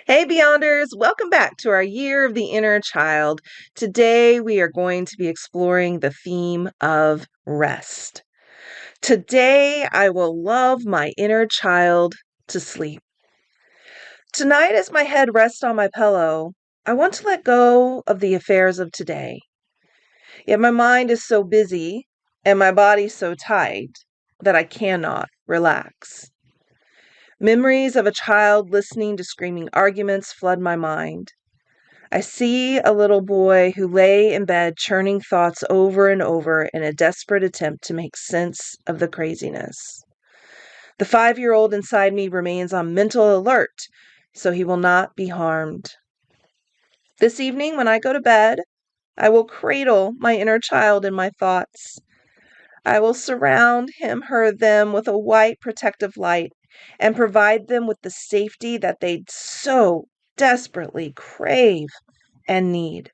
Hey, Beyonders! Welcome back to our Year of the Inner Child. Today, we are going to be exploring the theme of rest. Today, I will love my inner child to sleep. Tonight, as my head rests on my pillow, I want to let go of the affairs of today. Yet my mind is so busy and my body so tight that I cannot relax. Memories of a child listening to screaming arguments flood my mind. I see a little boy who lay in bed churning thoughts over and over in a desperate attempt to make sense of the craziness. The 5-year-old inside me remains on mental alert, so he will not be harmed. This evening, when I go to bed, I will cradle my inner child in my thoughts. I will surround him, her, them with a white protective light and provide them with the safety that they so desperately crave and need.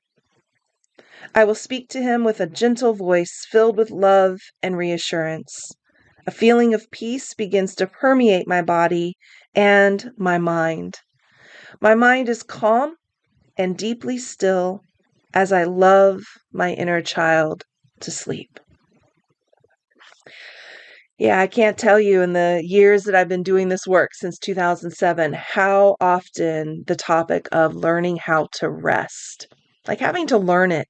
I will speak to him with a gentle voice filled with love and reassurance. A feeling of peace begins to permeate my body and my mind. My mind is calm and deeply still as I love my inner child to sleep. Yeah, I can't tell you in the years that I've been doing this work since 2007, how often the topic of learning how to rest, like having to learn it,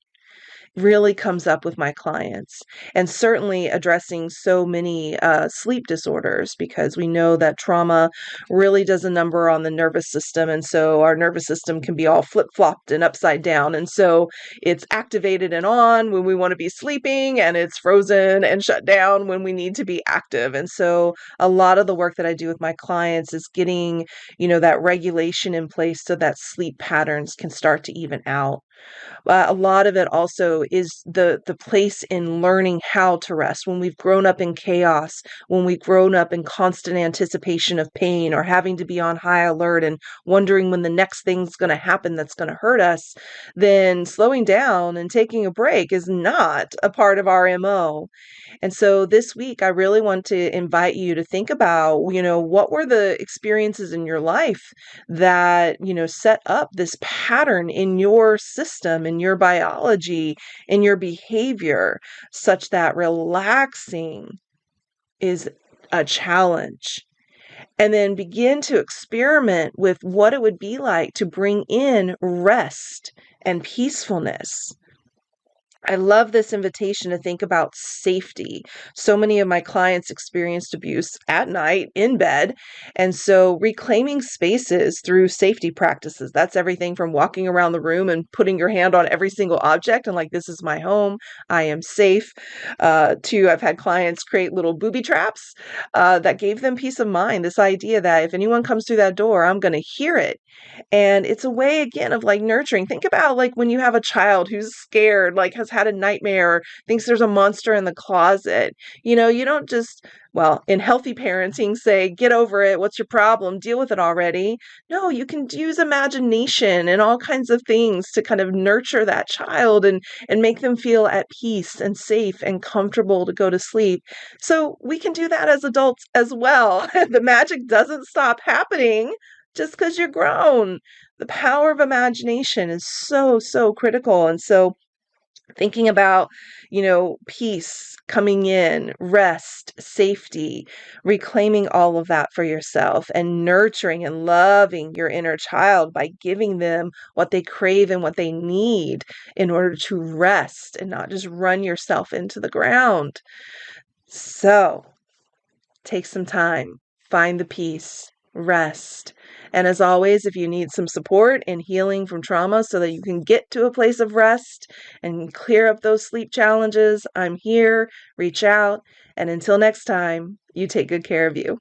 really comes up with my clients, and certainly addressing so many sleep disorders, because we know that trauma really does a number on the nervous system, and so our nervous system can be all flip-flopped and upside down, and so it's activated and on when we want to be sleeping, and it's frozen and shut down when we need to be active. And so a lot of the work that I do with my clients is getting that regulation in place so that sleep patterns can start to even out. A lot of it also is the place in learning how to rest. When we've grown up in chaos, when we've grown up in constant anticipation of pain or having to be on high alert and wondering when the next thing's going to happen that's going to hurt us, then slowing down and taking a break is not a part of our MO. And so this week, I really want to invite you to think about, what were the experiences in your life that, set up this pattern in your system, in your biology, in your behavior, such that relaxing is a challenge. And then begin to experiment with what it would be like to bring in rest and peacefulness. I love this invitation to think about safety. So many of my clients experienced abuse at night in bed. And so reclaiming spaces through safety practices, that's everything from walking around the room and putting your hand on every single object and like, this is my home, I am safe, to I've had clients create little booby traps that gave them peace of mind. This idea that if anyone comes through that door, I'm going to hear it. And it's a way again of like nurturing. Think about like when you have a child who's scared, like has had a nightmare, or thinks there's a monster in the closet. You don't just, well, in healthy parenting, say, get over it. What's your problem? Deal with it already. No, you can use imagination and all kinds of things to kind of nurture that child and make them feel at peace and safe and comfortable to go to sleep. So we can do that as adults as well. The magic doesn't stop happening just because you're grown. The power of imagination is so, so critical. And so thinking about, peace coming in, rest, safety, reclaiming all of that for yourself and nurturing and loving your inner child by giving them what they crave and what they need in order to rest and not just run yourself into the ground. So take some time, find the peace, rest. And as always, if you need some support and healing from trauma so that you can get to a place of rest and clear up those sleep challenges, I'm here. Reach out. And until next time, you take good care of you.